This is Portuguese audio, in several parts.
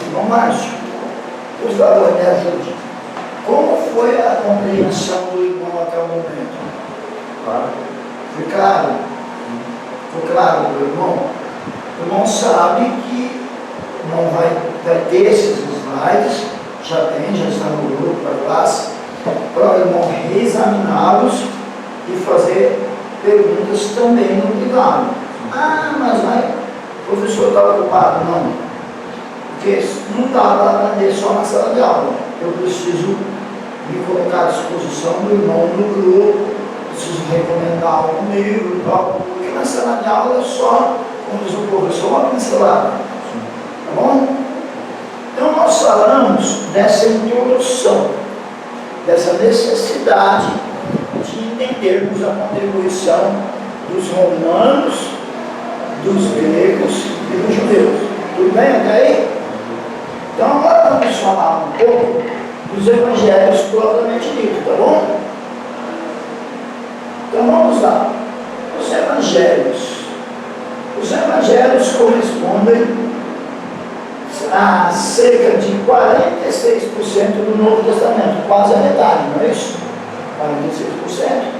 Irmão Márcio, por favor, me ajude. Como foi a compreensão do irmão até o momento? Claro. Foi claro? Foi claro para o irmão? O irmão sabe que não vai ter esses slides, já está no grupo para classe, para o irmão reexaminá-los e fazer perguntas também no privado. Ah, mas o professor está ocupado? Não. Porque não dá para aprender só na sala de aula. Eu preciso me colocar à disposição do irmão no grupo, preciso recomendar algum livro e tal, porque na sala de aula é só, como diz o professor, uma pincelada. Tá bom? Então nós falamos dessa introdução, dessa necessidade de entendermos a contribuição dos romanos, dos gregos e dos judeus. Tudo bem até aí? Então agora vamos falar um pouco dos evangelhos propriamente dito, tá bom? Então vamos lá. Os evangelhos correspondem a cerca de 46% do Novo Testamento, quase a metade, não é isso? 46%.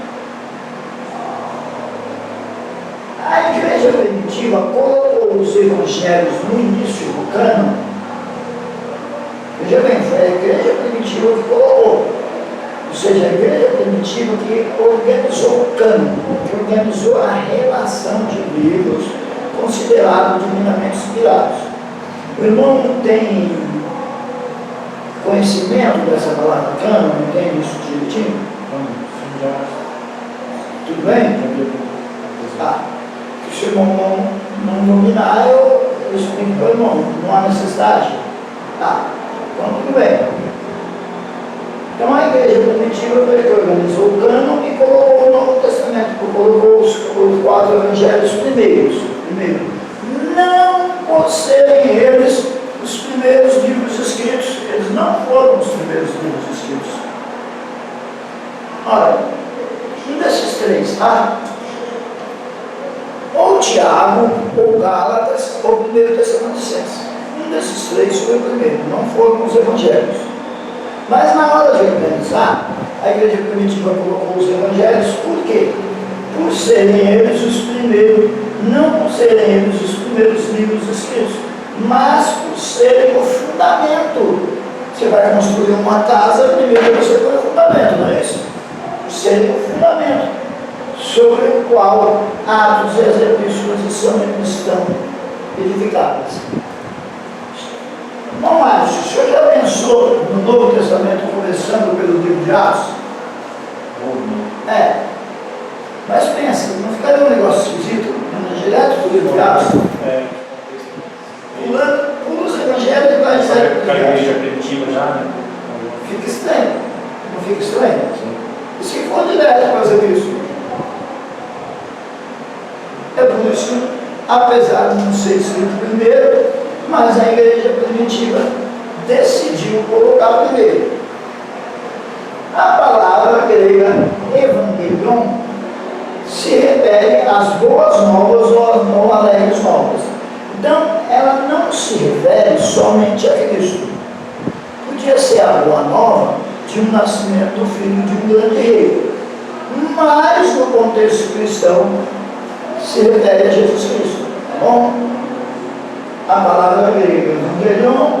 A igreja primitiva colocou os evangelhos no início do cânon. Veja bem, foi a igreja primitiva que colocou. Ou seja, a igreja primitiva que organizou o cânon, que organizou a relação de livros considerados divinamente inspirados. O irmão não tem conhecimento dessa palavra cânon, não tem isso direitinho? Tudo bem? Tá. Se o irmão não dominar, eu explico para o irmão, não há necessidade. Tá. Então tudo bem. Então a igreja primitiva foi que organizou o cânon e colocou o Novo Testamento, colocou os 4 evangelhos primeiros. Primeiro, não por serem eles os primeiros livros escritos, eles não foram os primeiros livros escritos. Olha, um desses 3, tá? Ou Tiago, ou Gálatas, ou 1 Tessalonicenses. Um desses 3 foi o primeiro, não foram os evangelhos. Mas na hora de organizar, a igreja primitiva colocou os evangelhos, por quê? Por serem eles os primeiros, não por serem eles os primeiros livros escritos, mas por serem o fundamento. Você vai construir uma casa, primeiro você põe o fundamento, não é isso? Por serem o fundamento, sobre o qual Atos e as epístolas estão edificadas. Não acho, o senhor já pensou no Novo Testamento começando pelo livro de Atos? É. Mas pensa, não ficaria um negócio esquisito, direto do livro de Atos? Pula os evangelhos e vai direto para a igreja primitiva já, né? Fica estranho. Não fica estranho? E se for direto para as epístolas? É por isso, apesar de não ser escrito primeiro, mas a igreja primitiva decidiu colocar primeiro. A palavra grega evangelion se refere às boas novas ou alegres novas. Então, ela não se refere somente a Cristo. Podia ser a boa nova de um nascimento do filho de um grande rei, mas no contexto cristão se refere a Jesus Cristo. Tá bom? A palavra grega evangelion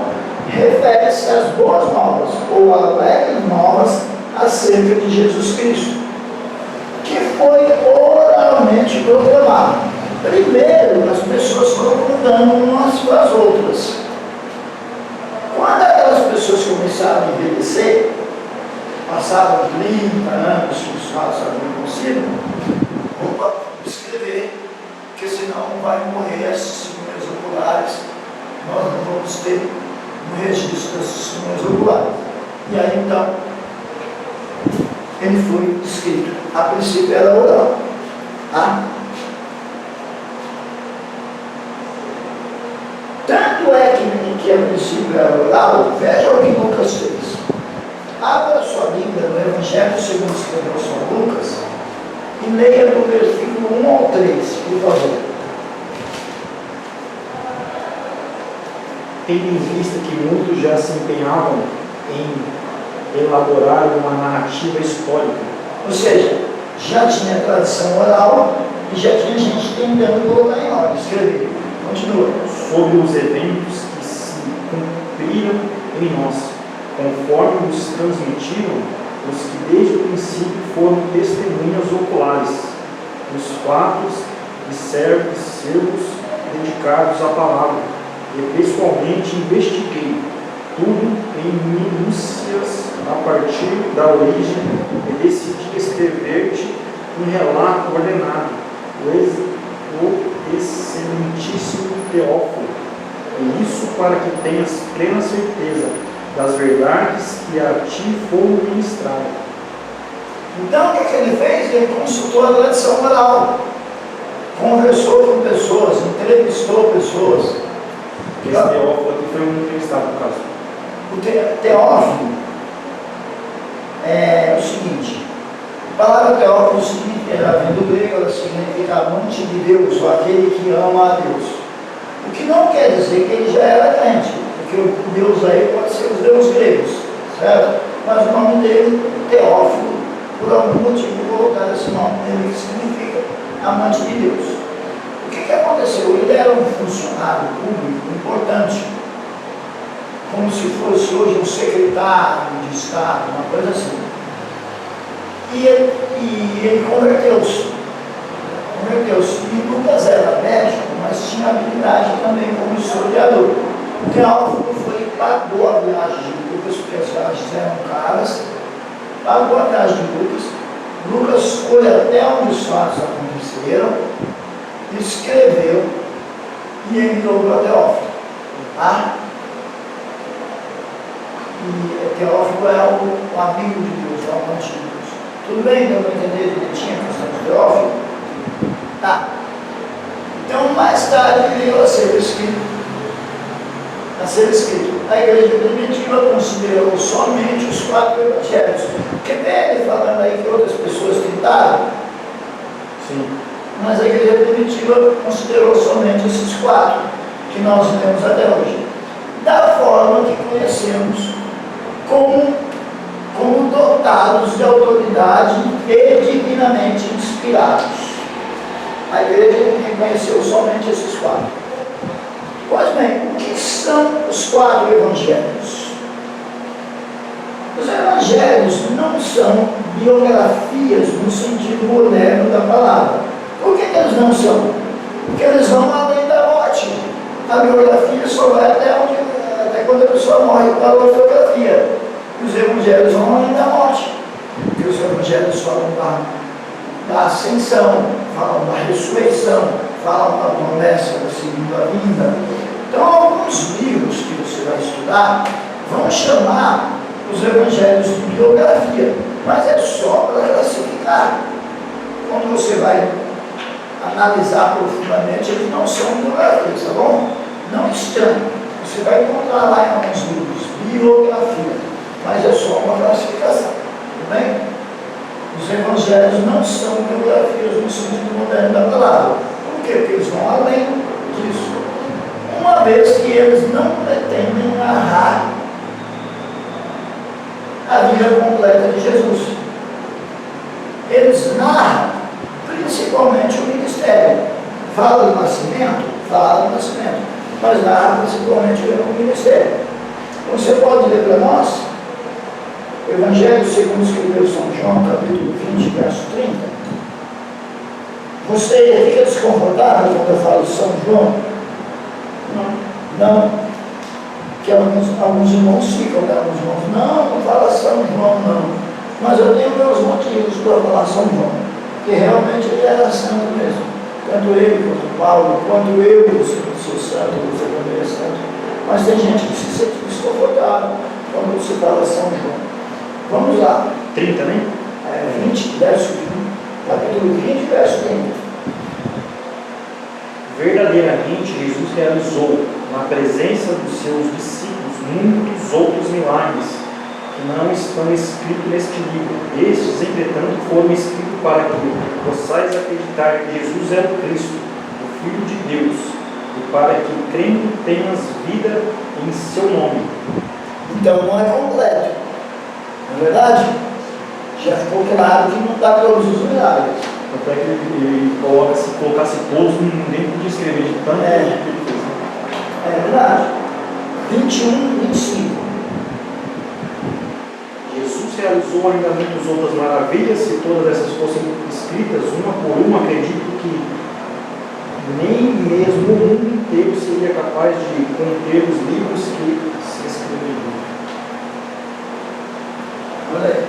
refere-se às boas novas ou alegres novas acerca de Jesus Cristo, que foi oralmente proclamado. Primeiro, as pessoas foram mudando umas para as outras. Quando aquelas pessoas começaram a envelhecer, passavam 30 anos que os fatos não conseguiram, vamos escrever, porque senão vai morrer esses testemunhas oculares, nós não vamos ter um registro das testemunhas oculares. E aí então, ele foi escrito. A princípio era oral. Tá? Tanto é que a princípio era oral, veja o que Lucas fez. Abra sua Bíblia no Evangelho segundo escreveu São Lucas e leia do versículo 1 ao 3, por favor. tendo em vista que muitos já se empenhavam em elaborar uma narrativa histórica. Ou seja, já tinha tradição oral e já tinha gente tentando colocar em ordem, escrever. Continua. Sobre os eventos que se cumpriram em nós, conforme nos transmitiram os que desde o princípio foram testemunhas oculares, dos fatos e servos dedicados à palavra, e pessoalmente investiguei tudo em minúcias a partir da origem e decidi escrever-te um relato ordenado, o excelentíssimo Teófilo, e isso para que tenhas plena certeza das verdades que a ti foram ministradas. Então, o que ele fez? Ele consultou a tradição oral, conversou com pessoas, entrevistou pessoas. Esse Teófilo aqui foi um entrevistado, no caso. O Teófilo é o seguinte: a palavra Teófilo significa, vem do grego, ela significa amante de Deus, ou aquele que ama a Deus. O que não quer dizer que ele já era crente, porque o Deus aí pode ser os deuses gregos, certo? Mas o nome dele, Teófilo, por algum motivo colocaram esse nome nele, que significa amante de Deus. O que aconteceu? Ele era um funcionário público importante, como se fosse hoje um secretário de Estado, uma coisa assim. E ele converteu-se. E Lucas era médico, mas tinha habilidade também como historiador. O Teófilo foi e pagou a viagem de Lucas, porque as viagens eram caras, pagou a viagem de Lucas. Lucas foi até onde os fatos aconteceram, escreveu e enviou para Teófilo. Tá? E Teófilo é o amigo de Deus, é o amante de Deus. Tudo bem? Deu para entender direitinho a questão de Teófilo? Tá. Então, mais tarde, veio a ser escrito. A igreja primitiva considerou somente os 4 evangelhos. Porque ele falando aí que outras pessoas tentaram. Sim. Mas a igreja primitiva considerou somente esses 4 que nós lemos até hoje. Da forma que conhecemos, como dotados de autoridade e divinamente inspirados. A igreja reconheceu somente esses 4. Pois bem, o que são os 4 evangelhos? Os evangelhos não são biografias no sentido moderno da palavra. Por que eles não são? Porque eles vão além da morte. A biografia só vai até quando a pessoa morre para a biografia. Os evangelhos vão além da morte. Porque os evangelhos falam da ascensão, falam da ressurreição, falam da promessa da segunda vinda. Então, alguns livros que você vai estudar vão chamar os evangelhos de biografia, mas é só para classificar. Quando você vai analisar profundamente, eles não são biografias, tá bom? Não estranho. Você vai encontrar lá em alguns livros biografia, mas é só uma classificação, tudo bem? Os evangelhos não são biografias no sentido moderno da palavra. Por quê? Porque eles vão além disso. Uma vez que eles não pretendem narrar a vida completa de Jesus. Eles narram principalmente o ministério. Fala do nascimento, mas narra principalmente o ministério. Então você pode ler para nós o Evangelho segundo escreveu São João, capítulo 20, verso 30. Você fica desconfortável quando eu falo São João? Não. Que alguns irmãos ficam, né? Alguns irmãos, não fala São João, não. Mas eu tenho meus motivos para falar São João, porque realmente ele era santo mesmo. Tanto ele quanto Paulo, quanto eu sou santo, você também é santo. Mas tem gente que se sente desconfortável quando você fala São João. Vamos lá. 30, né? 20, verso 20. Capítulo 20, verso 30. Verdadeiramente, Jesus realizou, na presença dos seus discípulos, muitos outros milagres, que não estão escritos neste livro. Estes, entretanto, foram escritos para que possais acreditar que Jesus é o Cristo, o Filho de Deus, e para que crendo tenhas vida em seu nome. Então não é completo, não é verdade? Já ficou claro que não dá todos os milagres. Até que ele coloca, se colocasse todos, não nem podia escrever de tanto que ele fez. Né? É verdade. 21, 25. Jesus realizou ainda muitas outras maravilhas, se todas essas fossem escritas uma por uma, acredito que nem mesmo o mundo inteiro seria capaz de conter os livros que se escreveriam. Olha aí.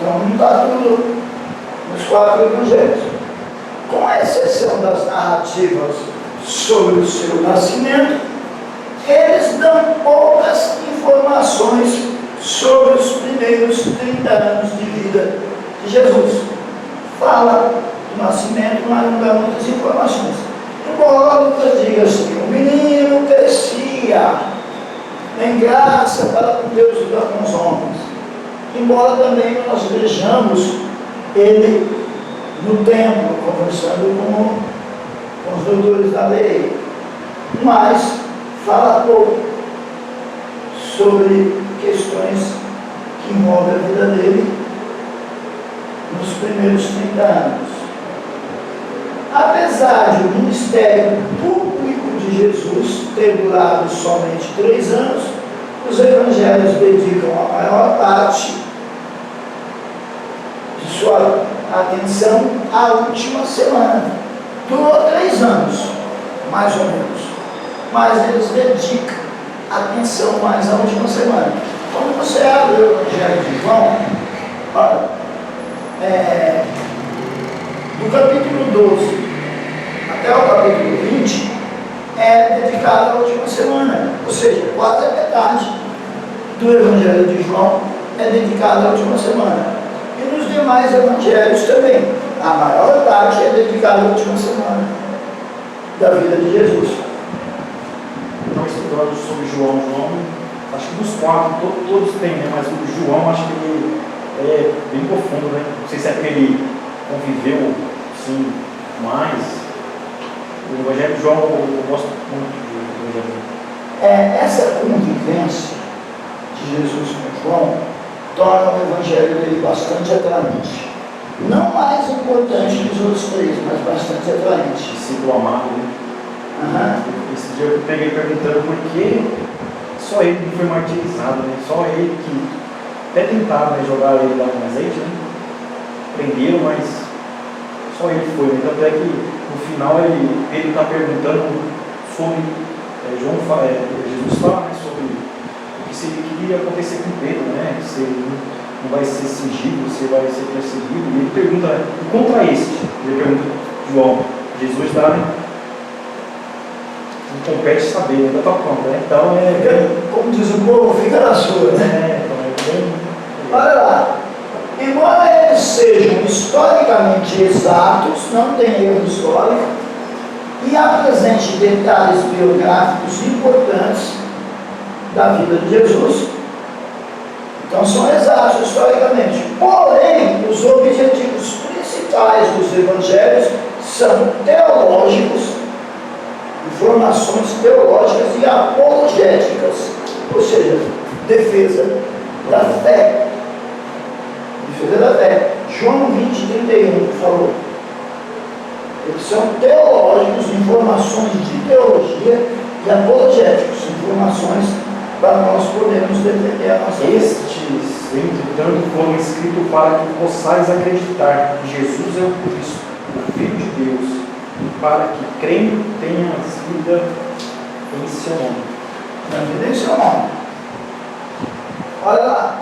Então não está tudo nos 4 evangelhos. Com exceção das narrativas sobre o seu nascimento, eles dão poucas informações sobre os primeiros 30 anos de vida de Jesus. Fala do nascimento, mas não dá muitas informações. Embora Lucas diga assim, o menino crescia em graça para com Deus e para com os homens. Embora também nós vejamos ele no templo, conversando com os doutores da lei, mas fala pouco sobre questões que envolvem a vida dele nos primeiros 30 anos. Apesar de o ministério público de Jesus ter durado somente 3 anos, os evangelhos dedicam a maior parte de sua atenção à última semana. Durou 3 anos, mais ou menos, mas eles dedicam atenção mais à última semana. Quando você abre o Evangelho de João, olha, do capítulo 12 até o capítulo 20, é dedicado à última semana, ou seja, quase a metade do Evangelho de João é dedicado à última semana. E nos demais evangelhos também, a maior parte é dedicada à última semana da vida de Jesus. Não estudando sobre João, acho que dos 4, todos têm, né? Mas o João, acho que ele é bem profundo, né? Não sei se é porque ele conviveu, sim, mais. O Evangelho de João eu gosto muito do Evangelho. Essa convivência de Jesus com João torna o Evangelho dele bastante atraente. Não mais importante que os outros 3, mas bastante atraente. Discípulo amado, né? Esse dia eu peguei perguntando por que só ele não foi martirizado, né? Só ele que até tentaram, né, jogar ele lá no azeite, né? Prenderam, mas só ele foi, né? Tanto é que no final ele está perguntando sobre Jesus fala, né, sobre o que queria acontecer com Pedro, né? Se ele não vai ser cingido, se vai ser perseguido. E ele pergunta, e contra este? Ele pergunta, João, Jesus está, né? Não compete saber, ainda está pronto, né? Então como diz o povo, fica na sua, né? Olha lá, embora eles sejam historicamente exatos, não tem erro histórico, e apresente detalhes biográficos importantes da vida de Jesus, então são exatos historicamente. Porém, os objetivos principais dos evangelhos são teológicos, informações teológicas e apologéticas, ou seja, defesa da fé. Defesa da fé. João 20, 31 falou. Eles são teológicos, informações de teologia e apologéticos, informações para nós podermos defender a nossa fé. Estes, entretanto, foram escritos para que possais acreditar que Jesus é o Cristo, o Filho de Deus, para que crendo tenhas vida em seu nome. Vida em seu nome. Olha lá.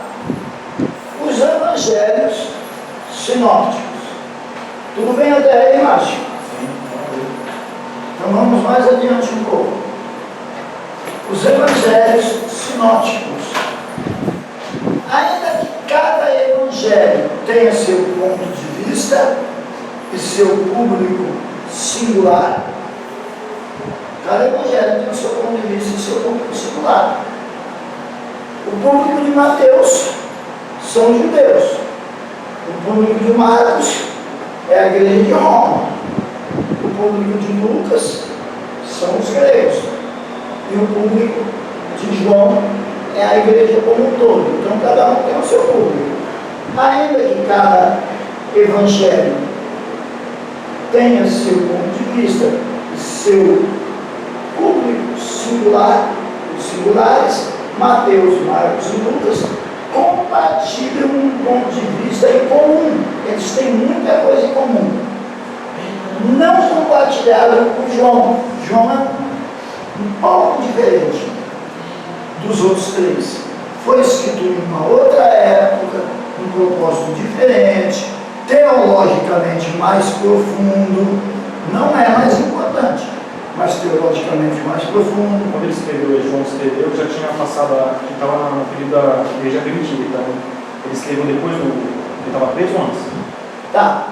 Os evangelhos sinópticos. Tudo bem até aí, Márcio? Então vamos mais adiante um pouco. Os evangelhos sinópticos. Ainda que cada evangelho tenha seu ponto de vista e seu público singular, cada evangelho tem o seu ponto de vista e seu público singular. O público de Mateus são judeus. O público de Marcos é a igreja de Roma. O público de Lucas são os gregos. E o público de João é a igreja como um todo. Então cada um tem o seu público. Ainda que cada evangelho tenha seu ponto de vista, seu público singular, os singulares, Mateus, Marcos e Lucas, compartilham um ponto de vista em comum. Eles têm muita coisa em comum. Não compartilharam com João. João é um pouco diferente dos outros três. Foi escrito em uma outra época, um propósito diferente, teologicamente mais profundo. Não é mais importante, mas teologicamente mais profundo. Quando ele escreveu, João escreveu, já tinha passado, que estava no período da igreja primitiva. Então, ele escreveu depois ele estava preso antes. Tá.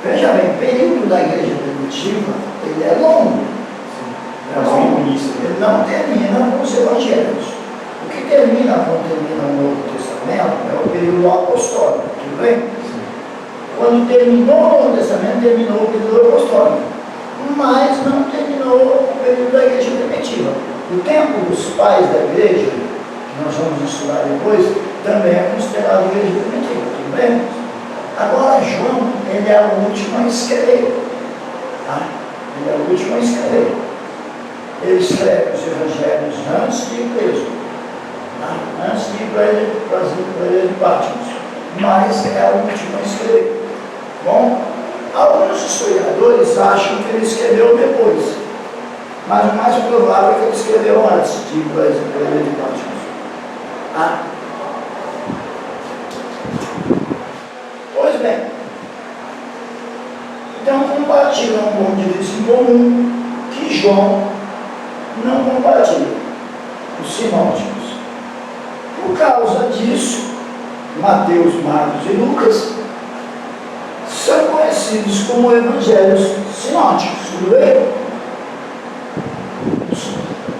Veja bem, o período da igreja primitiva, ele é longo. É longo. Ele não termina com os evangelhos. O que termina quando termina o Novo Testamento é o período apostólico, tudo bem? Sim. Quando terminou o Novo Testamento, terminou o período apostólico. Mas não terminou o período da igreja primitiva. O tempo dos pais da igreja, que nós vamos estudar depois, também é considerado igreja primitiva, tudo bem? Agora João, ele é o último a escrever. Tá? Ele é o último a escrever. Ele escreve os evangelhos antes de ir preso. Tá? Antes de ir para ele de Patmos. Mas é o último a escrever. Bom, alguns historiadores acham que ele escreveu depois. Mas o mais provável é que ele escreveu antes de ir para ele de Patmos. Tá? Pois bem, então compartilham um ponto de vista em comum que João não compartilha, os sinóticos. Por causa disso, Mateus, Marcos e Lucas são conhecidos como evangelhos sinóticos, tudo bem?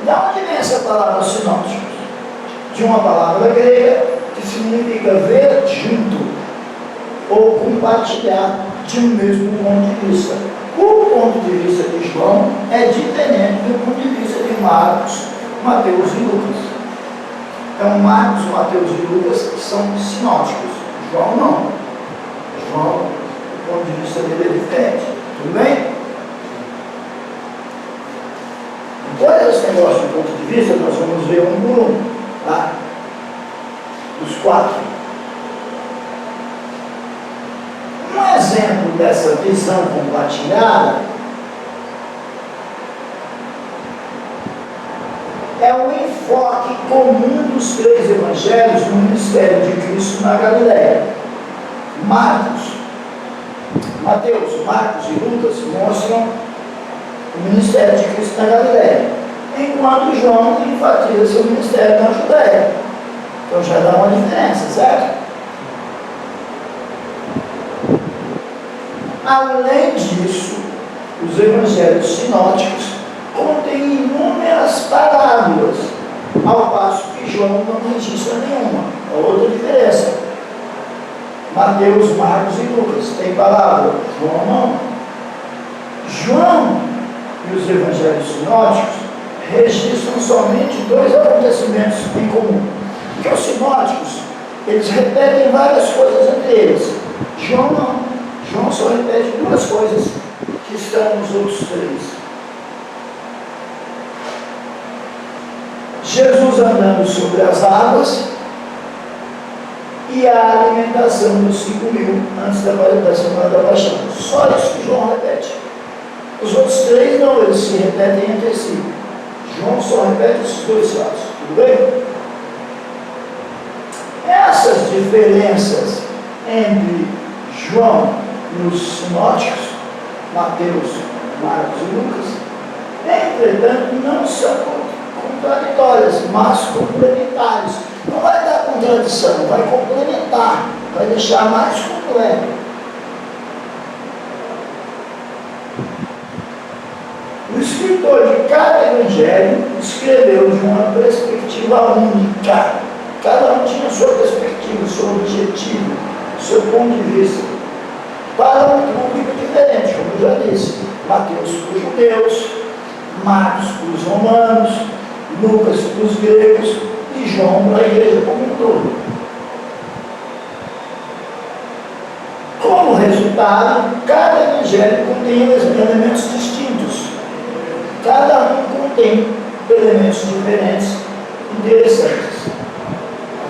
Da onde vem essa palavra sinóticos? De uma palavra grega que significa ver junto ou compartilhar de um mesmo ponto de vista. O ponto de vista de João é diferente do ponto de vista de Marcos, Mateus e Lucas. Então, Marcos, Mateus e Lucas são sinóticos. João não. João, o ponto de vista dele é diferente. Tudo bem? Depois desse negócio do ponto de vista, nós vamos ver um por um. Tá? Os quatro. Um exemplo dessa visão compartilhada é o enfoque comum dos três evangelhos no ministério de Cristo na Galileia. Mateus, Marcos e Lucas mostram o ministério de Cristo na Galileia, enquanto João enfatiza seu ministério na Judéia. Então já dá uma diferença, certo? Além disso, os evangelhos sinóticos contêm inúmeras parábolas, ao passo que João não registra nenhuma. Outra diferença. Mateus, Marcos e Lucas têm parábola, João não. João e os evangelhos sinóticos registram somente dois acontecimentos em comum. Porque os sinóticos, eles repetem várias coisas entre eles. João não. João só repete duas coisas que estão nos outros três. Jesus andando sobre as águas e a alimentação dos 5.000 antes da semana da paixão. Só isso que João repete. Os outros três não, eles se repetem entre si. João só repete esses dois fatos. Tudo bem? Essas diferenças entre João e os sinóticos, Mateus, Marcos e Lucas, entretanto, não são contraditórias, mas complementares. Não vai dar contradição, vai complementar, vai deixar mais completo. O escritor de cada evangelho escreveu de uma perspectiva única. Cada um tinha sua perspectiva, seu objetivo, seu ponto de vista, para um público diferente, como eu já disse. Mateus para os judeus, Marcos para os romanos, Lucas para os gregos e João para a igreja como um todo. Como resultado, cada evangelho contém elementos distintos. Cada um contém elementos diferentes, interessantes.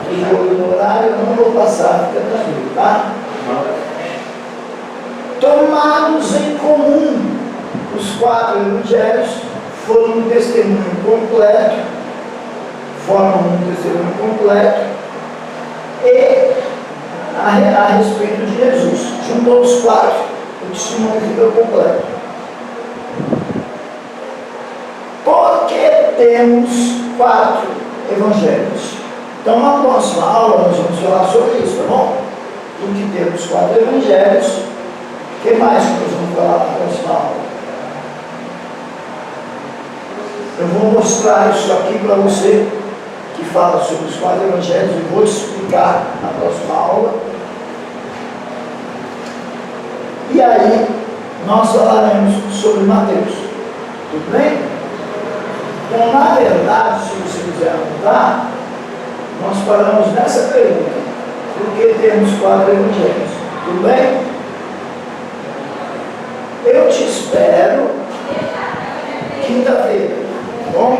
Aqui de olho no horário, eu não vou passar, fica tranquilo, tá? Tomados em comum, os 4 evangelhos formam um testemunho completo, e a respeito de Jesus. Junto aos 4, o testemunho fica completo. Porque temos 4 evangelhos. Então, na próxima aula, nós vamos falar sobre isso, tá bom? Porque temos 4 evangelhos. O que mais que nós vamos falar na próxima aula? Eu vou mostrar isso aqui para você, que fala sobre os 4 evangelhos, e vou te explicar na próxima aula. E aí, nós falaremos sobre Mateus. Tudo bem? Então, na verdade, se você quiser anotar, nós paramos nessa pergunta. Por que temos 4 evangelhos? Tudo bem? Eu te espero quinta-feira, tá bom?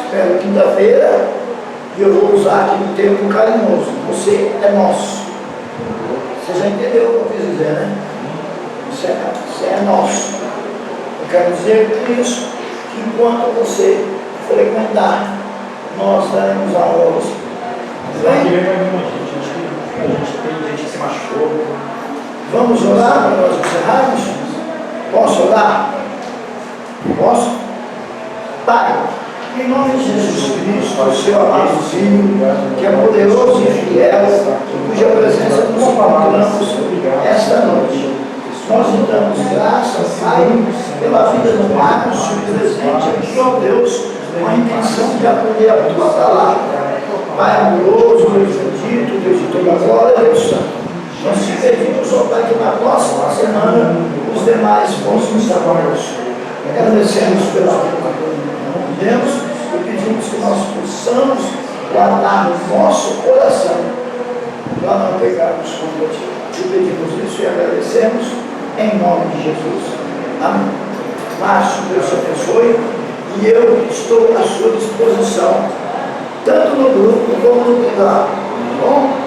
Espero quinta-feira e eu vou usar aqui um termo carinhoso. Você é nosso. Você já entendeu o que eu quis dizer, né? Você é nosso. Eu quero dizer com isso que enquanto você frequentar, nós daremos aulas. A gente tem gente que se machucou. Vamos orar para nós encerrarmos? Posso orar? Posso? Pai, em nome de Jesus Cristo, o seu amado Filho, que é poderoso e fiel, cuja presença nos encontramos esta noite. Nós lhe damos graças, Pai, pela vida do Marcos, presente aqui, ó Deus, com a intenção de aprender a tua palavra. Pai amoroso, Deus bendito, Deus de toda glória, Deus santo. Nós te pedimos, ó Pai, que na próxima semana os demais possam estar conosco. Agradecemos pela vida que temos e pedimos que nós possamos guardar no nosso coração para não pecarmos contra ti. Te pedimos isso e agradecemos em nome de Jesus. Amém. Márcio, Deus te abençoe e eu estou à sua disposição, tanto no grupo como no privado. Tá bom?